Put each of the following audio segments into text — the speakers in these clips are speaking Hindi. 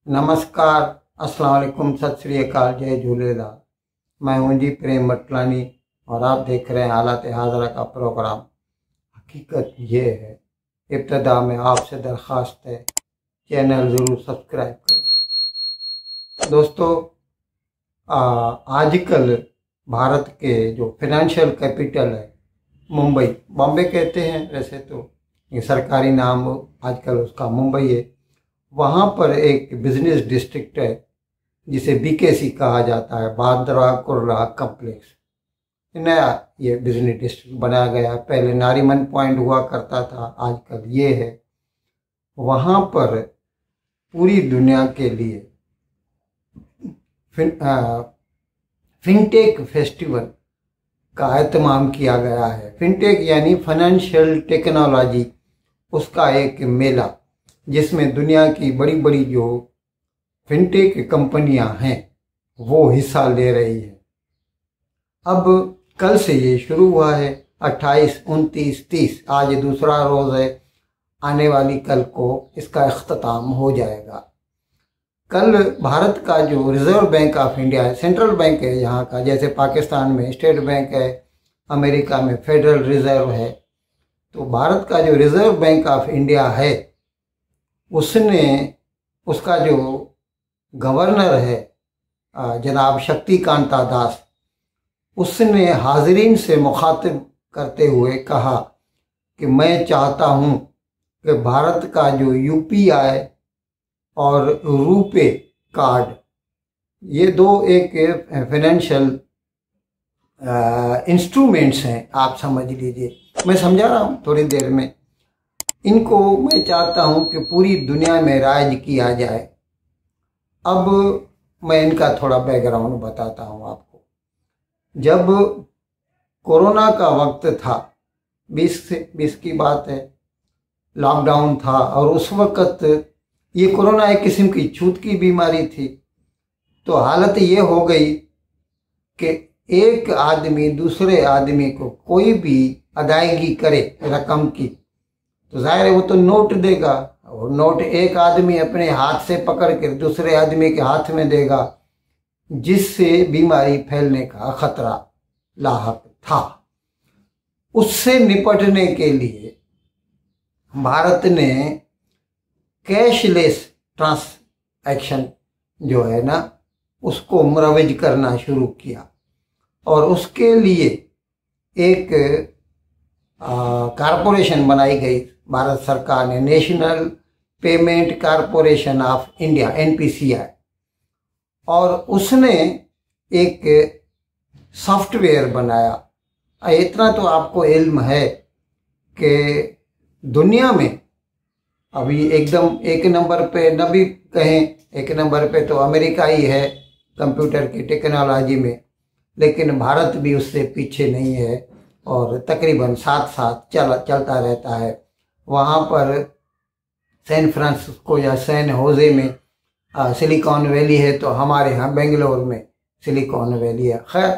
नमस्कार, अस्सलाम वालेकुम, सत श्री अकाल, जय झूलेलाल। मैं हूं जी प्रेम मटलानी और आप देख रहे हैं हालात हाजरा का प्रोग्राम। हकीकत ये है, इब्तदा में आपसे दरख्वास्त है, चैनल ज़रूर सब्सक्राइब करें। दोस्तों, आजकल भारत के जो फाइनेंशियल कैपिटल है, मुंबई, बॉम्बे कहते हैं वैसे तो, ये सरकारी नाम आजकल उसका मुंबई है। वहाँ पर एक बिजनेस डिस्ट्रिक्ट है जिसे बीकेसी कहा जाता है, बांद्रा कुर्ला कम्प्लेक्स। नया ये बिजनेस डिस्ट्रिक्ट बनाया गया है। पहले नारीमन पॉइंट हुआ करता था, आजकल ये है। वहाँ पर पूरी दुनिया के लिए फिनटेक फेस्टिवल का एहतमाम किया गया है। फिनटेक यानी फाइनेंशियल टेक्नोलॉजी, उसका एक मेला जिसमें दुनिया की बड़ी बड़ी जो फिनटेक कंपनियां हैं वो हिस्सा ले रही है। अब कल से ये शुरू हुआ है, 28, 29, 30, आज दूसरा रोज़ है। आने वाली कल को इसका इख्तिताम हो जाएगा। कल भारत का जो रिजर्व बैंक ऑफ इंडिया है, सेंट्रल बैंक है यहाँ का, जैसे पाकिस्तान में स्टेट बैंक है, अमेरिका में फेडरल रिजर्व है, तो भारत का जो रिजर्व बैंक ऑफ इंडिया है उसने, उसका जो गवर्नर है जनाब शक्तिकांता दास, उसने हाज़रीन से मुखातिब करते हुए कहा कि मैं चाहता हूँ कि भारत का जो यूपीआई और रुपे कार्ड, ये दो एक फाइनेंशियल इंस्ट्रूमेंट्स हैं, आप समझ लीजिए। मैं समझा रहा हूँ थोड़ी देर में। इनको मैं चाहता हूं कि पूरी दुनिया में राज किया जाए। अब मैं इनका थोड़ा बैकग्राउंड बताता हूं आपको। जब कोरोना का वक्त था, 20 की बात है, लॉकडाउन था, और उस वक्त ये कोरोना एक किस्म की छूत की बीमारी थी। तो हालत ये हो गई कि एक आदमी दूसरे आदमी को कोई भी अदायगी करे रकम की, तो जाहिर है वो तो नोट देगा, और नोट एक आदमी अपने हाथ से पकड़ कर दूसरे आदमी के हाथ में देगा, जिससे बीमारी फैलने का खतरा लाहक था। उससे निपटने के लिए भारत ने कैशलेस ट्रांजैक्शन जो है ना, उसको मुरव्वज करना शुरू किया, और उसके लिए एक कारपोरेशन बनाई गई भारत सरकार ने, national payment corporation of India, NPCI. और उसने एक सॉफ्टवेयर बनाया। इतना तो आपको इल्म है कि दुनिया में अभी एकदम एक नंबर पे, न भी कहें एक नंबर पे, तो अमेरिका ही है कंप्यूटर की टेक्नोलॉजी में, लेकिन भारत भी उससे पीछे नहीं है, और तकरीबन साथ साथ चलता रहता है। वहाँ पर सैन फ्रांसिस्को या सैन होजे में सिलिकॉन वैली है, तो हमारे यहाँ बेंगलोर में सिलिकॉन वैली है। खैर,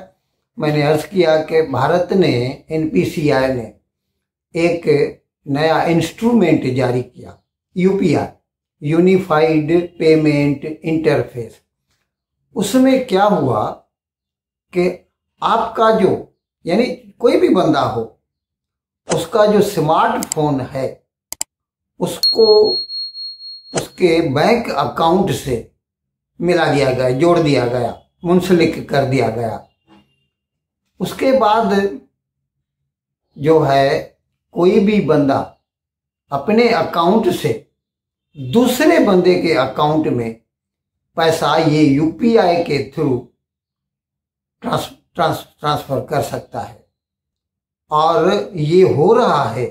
मैंने अर्ज़ किया कि भारत ने, एनपीसीआई ने एक नया इंस्ट्रूमेंट जारी किया, यूपीआई, यूनिफाइड पेमेंट इंटरफेस। उसमें क्या हुआ कि आपका जो, यानी कोई भी बंदा हो, उसका जो स्मार्टफोन है उसको उसके बैंक अकाउंट से मिला दिया गया, जोड़ दिया गया, मुंसलिक कर दिया गया। उसके बाद जो है, कोई भी बंदा अपने अकाउंट से दूसरे बंदे के अकाउंट में पैसा ये यूपीआई के थ्रू ट्रांसफर कर सकता है, और ये हो रहा है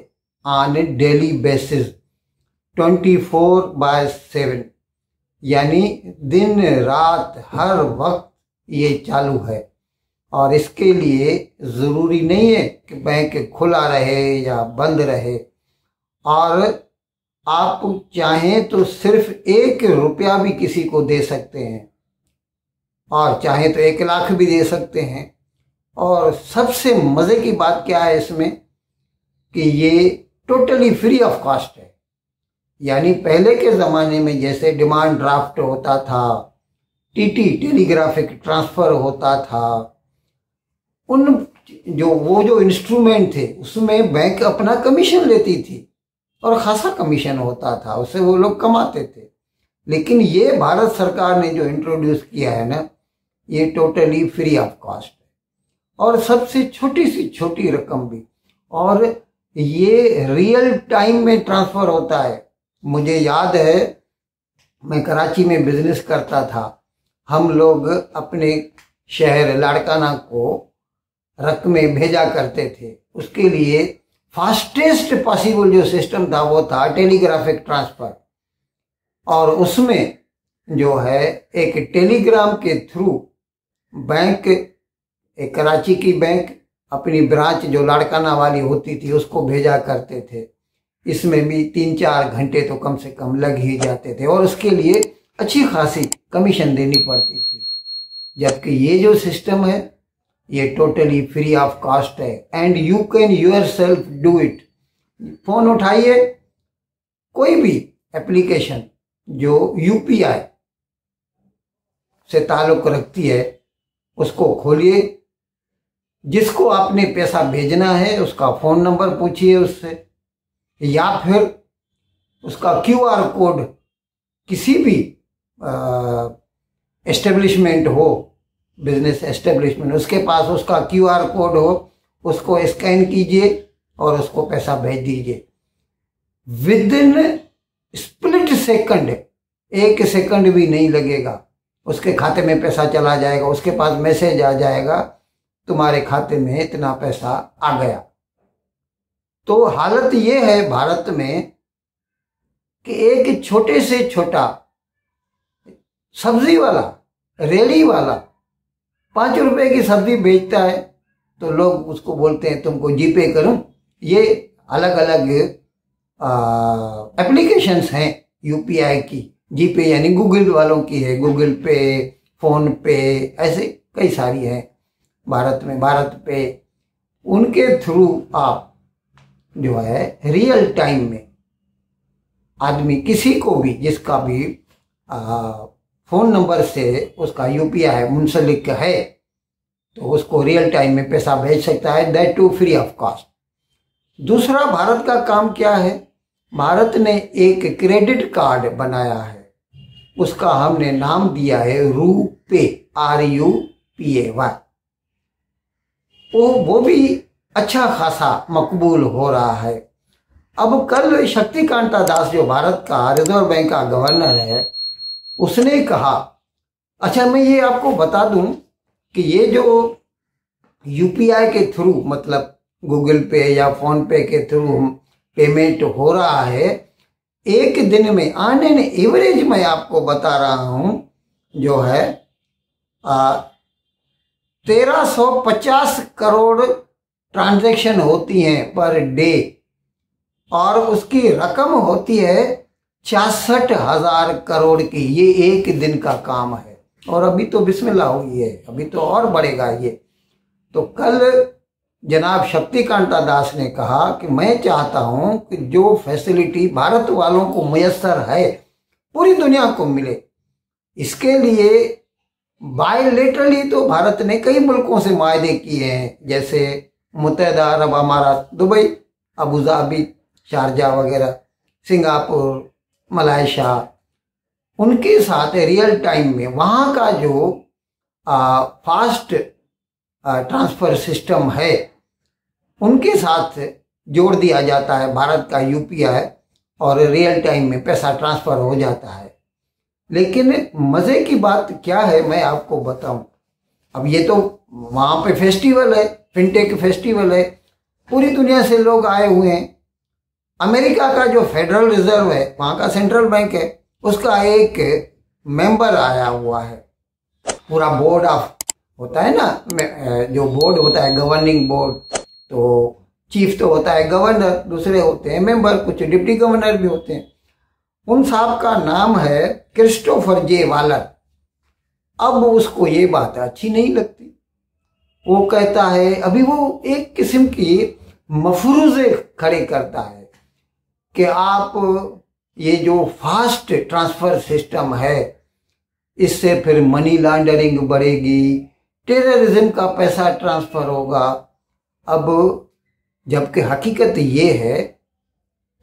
ऑन डेली बेसिस, 24/7, यानी दिन रात हर वक्त ये चालू है। और इसके लिए ज़रूरी नहीं है कि बैंक खुला रहे या बंद रहे, और आप चाहें तो सिर्फ 1 रुपया भी किसी को दे सकते हैं, और चाहें तो 1 लाख भी दे सकते हैं। और सबसे मज़े की बात क्या है इसमें, कि ये टोटली फ्री ऑफ कॉस्ट है। यानी पहले के ज़माने में जैसे डिमांड ड्राफ्ट होता था, टीटी टेलीग्राफिक ट्रांसफ़र होता था, उन जो इंस्ट्रूमेंट थे उसमें बैंक अपना कमीशन लेती थी और खासा कमीशन होता था, उससे वो लोग कमाते थे। लेकिन ये भारत सरकार ने जो इंट्रोड्यूस किया है ना, ये टोटली फ्री ऑफ कॉस्ट है और सबसे छोटी सी छोटी रकम भी, और ये रियल टाइम में ट्रांसफ़र होता है। मुझे याद है मैं कराची में बिजनेस करता था, हम लोग अपने शहर लाड़काना को रकमें भेजा करते थे। उसके लिए फास्टेस्ट पॉसिबल जो सिस्टम था वो था टेलीग्राफिक ट्रांसफ़र, और उसमें जो है एक टेलीग्राम के थ्रू बैंक, एक कराची की बैंक अपनी ब्रांच जो लाड़काना वाली होती थी उसको भेजा करते थे। इसमें भी 3-4 घंटे तो कम से कम लग ही जाते थे और उसके लिए अच्छी खासी कमीशन देनी पड़ती थी। जबकि ये जो सिस्टम है ये टोटली फ्री ऑफ कॉस्ट है and you can yourself do it. Phone उठाइए, कोई भी एप्लीकेशन जो यूपीआई से ताल्लुक रखती है उसको खोलिए, जिसको आपने पैसा भेजना है उसका फ़ोन नंबर पूछिए उससे, या फिर उसका क्यूआर कोड, किसी भी एस्टेब्लिशमेंट हो, बिजनेस एस्टेब्लिशमेंट, उसके पास उसका क्यूआर कोड हो, उसको स्कैन कीजिए और उसको पैसा भेज दीजिए। With in split second, 1 second भी नहीं लगेगा, उसके खाते में पैसा चला जाएगा, उसके पास मैसेज आ जाएगा तुम्हारे खाते में इतना पैसा आ गया। तो हालत ये है भारत में कि एक छोटे से छोटा सब्जी वाला, रेड़ी वाला 5 रुपए की सब्जी बेचता है तो लोग उसको बोलते हैं तुमको जीपे करूं। ये अलग अलग एप्लीकेशंस हैं यूपीआई की, जीपे यानी गूगल वालों की है, गूगल पे, फोन पे, ऐसे कई सारी हैं भारत में, भारत पे। उनके थ्रू आप जो है रियल टाइम में आदमी किसी को भी, जिसका भी फोन नंबर से उसका यूपीआई मुंसलिक है तो उसको रियल टाइम में पैसा भेज सकता है, that too free of cost. दूसरा भारत का काम क्या है, भारत ने एक क्रेडिट कार्ड बनाया है, उसका हमने नाम दिया है रूपे, RUPAY। वो भी अच्छा खासा मकबूल हो रहा है। अब कल शक्तिकांता दास जो भारत का रिजर्व बैंक का गवर्नर है, उसने कहा, अच्छा मैं ये आपको बता दूं कि ये जो यूपीआई के थ्रू, मतलब गूगल पे या फोन पे के थ्रू पेमेंट हो रहा है, एक दिन में ऑन एन एवरेज मैं आपको बता रहा हूं जो है 1350 करोड़ ट्रांजैक्शन होती हैं पर डे, और उसकी रकम होती है 66,000 करोड़ की। ये एक दिन का काम है और अभी तो बिस्मिल्लाह हुई है, अभी तो और बढ़ेगा ये। तो कल जनाब शक्तिकांता दास ने कहा कि मैं चाहता हूं कि जो फैसिलिटी भारत वालों को मुयस्सर है पूरी दुनिया को मिले। इसके लिए बायलेटरली तो भारत ने कई मुल्कों से मुआहदे किए हैं, जैसे मुत्तहदा अरब अमारात, दुबई, अबू धाबी, शारजा वगैरह, सिंगापुर, मलाइशिया, उनके साथ रियल टाइम में वहाँ का जो फास्ट ट्रांसफ़र सिस्टम है उनके साथ जोड़ दिया जाता है भारत का यूपीआई, और रियल टाइम में पैसा ट्रांसफ़र हो जाता है। लेकिन मज़े की बात क्या है मैं आपको बताऊं, अब ये तो वहाँ पे फेस्टिवल है, फिनटेक फेस्टिवल है, पूरी दुनिया से लोग आए हुए हैं। अमेरिका का जो फेडरल रिजर्व है, वहाँ का सेंट्रल बैंक है, उसका एक मेंबर आया हुआ है। पूरा बोर्ड ऑफ होता है ना, जो बोर्ड होता है गवर्निंग बोर्ड, तो चीफ तो होता है गवर्नर, दूसरे होते हैं मेंबर, कुछ डिप्टी गवर्नर भी होते हैं। उन साहब का नाम है क्रिस्टोफर जे वालर। अब उसको ये बात अच्छी नहीं लगती, वो कहता है, अभी वो एक किस्म की मफरूजे खड़े करता है कि आप ये जो फास्ट ट्रांसफर सिस्टम है, इससे फिर मनी लॉन्ड्रिंग बढ़ेगी, टेररिज्म का पैसा ट्रांसफर होगा। अब जबकि हकीकत ये है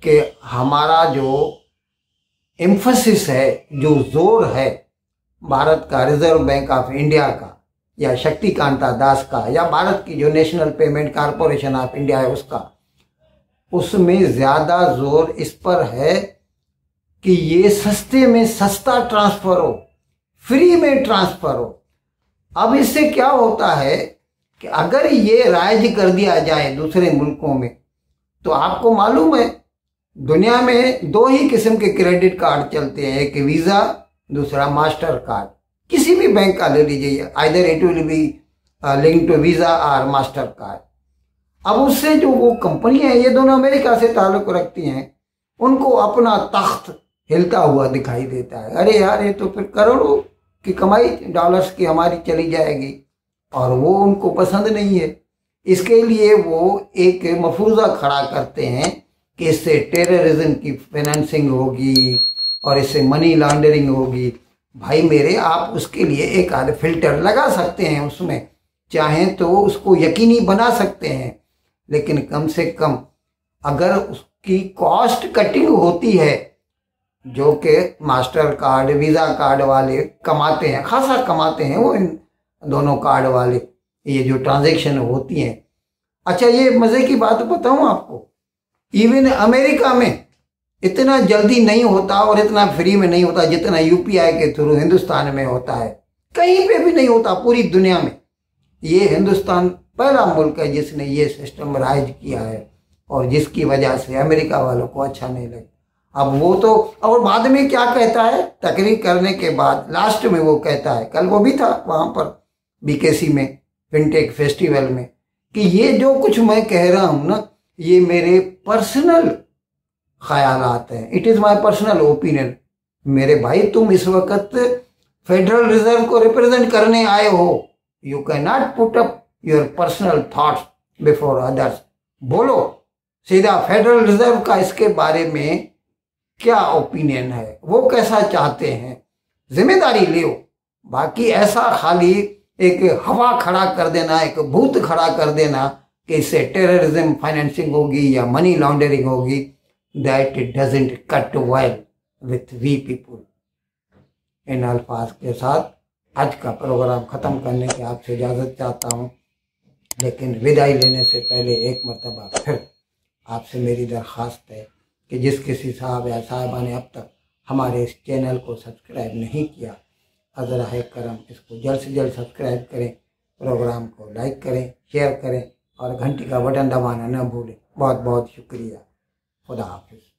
कि हमारा जो एम्फसिस है, जो जोर है भारत का रिजर्व बैंक ऑफ इंडिया का या शक्तिकांता दास का या भारत की जो national payment corporation of India है उसका, उसमें ज्यादा जोर इस पर है कि ये सस्ते में सस्ता ट्रांसफर हो, फ्री में ट्रांसफर हो। अब इससे क्या होता है कि अगर ये राइज कर दिया जाए दूसरे मुल्कों में, तो आपको मालूम है दुनिया में 2 ही किस्म के क्रेडिट कार्ड चलते हैं, एक वीजा, दूसरा मास्टर कार्ड। किसी भी बैंक का ले लीजिए, either it will be link to Visa और मास्टर कार्ड। अब उससे जो वो कंपनियां हैं, ये दोनों अमेरिका से ताल्लुक रखती हैं, उनको अपना तख्त हिलता हुआ दिखाई देता है। अरे यार, ये तो फिर करोड़ों की कमाई डॉलर्स की हमारी चली जाएगी, और वो उनको पसंद नहीं है। इसके लिए वो एक मफरूजा खड़ा करते हैं कि इससे टेररिज्म की फाइनेंसिंग होगी और इससे मनी लॉन्ड्रिंग होगी। भाई मेरे, आप उसके लिए एक आध फिल्टर लगा सकते हैं, उसमें चाहें तो उसको यकीनी बना सकते हैं, लेकिन कम से कम अगर उसकी कॉस्ट कटिंग होती है, जो कि मास्टर कार्ड, वीजा कार्ड वाले कमाते हैं, खासा कमाते हैं वो, इन दोनों कार्ड वाले, ये जो ट्रांजैक्शन होती हैं। अच्छा, ये मजे की बात बताऊं आपको, इवन अमेरिका में इतना जल्दी नहीं होता और इतना फ्री में नहीं होता जितना यूपीआई के थ्रू हिंदुस्तान में होता है। कहीं पे भी नहीं होता पूरी दुनिया में। ये हिंदुस्तान पहला मुल्क है जिसने ये सिस्टम राइज किया है, और जिसकी वजह से अमेरिका वालों को अच्छा नहीं लगा। अब वो तो, और बाद में क्या कहता है, तकरीर करने के बाद लास्ट में वो कहता है, कल वो भी था वहां पर बीकेसी में फिनटेक फेस्टिवल में, कि ये जो कुछ मैं कह रहा हूं ना, ये मेरे पर्सनल ख्यालात हैं, it is my personal opinion. मेरे भाई, तुम इस वक्त फेडरल रिजर्व को रिप्रेजेंट करने आए हो, you can not put up your personal thoughts before others. बोलो सीधा फेडरल रिजर्व का इसके बारे में क्या ओपिनियन है, वो कैसा चाहते हैं, जिम्मेदारी लियो। बाकी ऐसा खाली एक हवा खड़ा कर देना, एक भूत खड़ा कर देना कि इससे टेररिज्म फाइनेंसिंग होगी या मनी लॉन्ड्रिंग होगी, that it doesn't cut well with we people. इन अल्फाज के साथ आज का प्रोग्राम ख़त्म करने की आपसे इजाज़त चाहता हूँ, लेकिन विदाई लेने से पहले एक मरतबा फिर आपसे मेरी दरख्वास्त है कि जिस किसी साहब या साहिबा ने अब तक हमारे इस चैनल को सब्सक्राइब नहीं किया, अज़रा करम इसको जल्द से जल्द सब्सक्राइब करें, प्रोग्राम को लाइक करें, शेयर करें और घंटी का बटन दबाना न भूलें। बहुत बहुत शुक्रिया। खुदा हाफिज़।